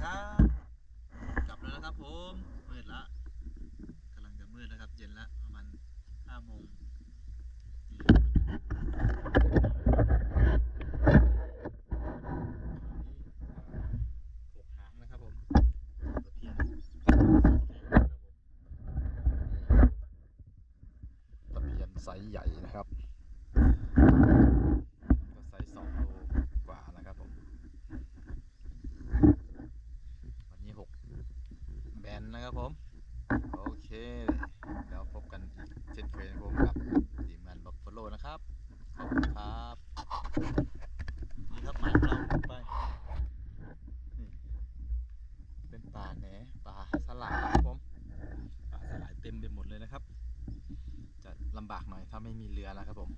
ครับกลับแล้วนะครับผมมืดละกำลังจะมืดนะครับเย็นละประมาณ5 โมงถกหางนะครับผมตะเพียนตะเพียนไซส์ใหญ่นะครับก็ไซส์2 โลกว่านะครับผมวันนี้6 แบนนะครับผมโอเคแล้วพบกันอีกเช่นเคยนะครับผมกับทีมงานบัฟฟาโลนะครับขอบคุณครับนี่ครับหมายของเราไปนี่เป็นป่าแหนป่าสลายครับผมป่าสลายเต็มไปหมดเลยนะครับจะลำบากหน่อยถ้าไม่มีเรือนะครับผม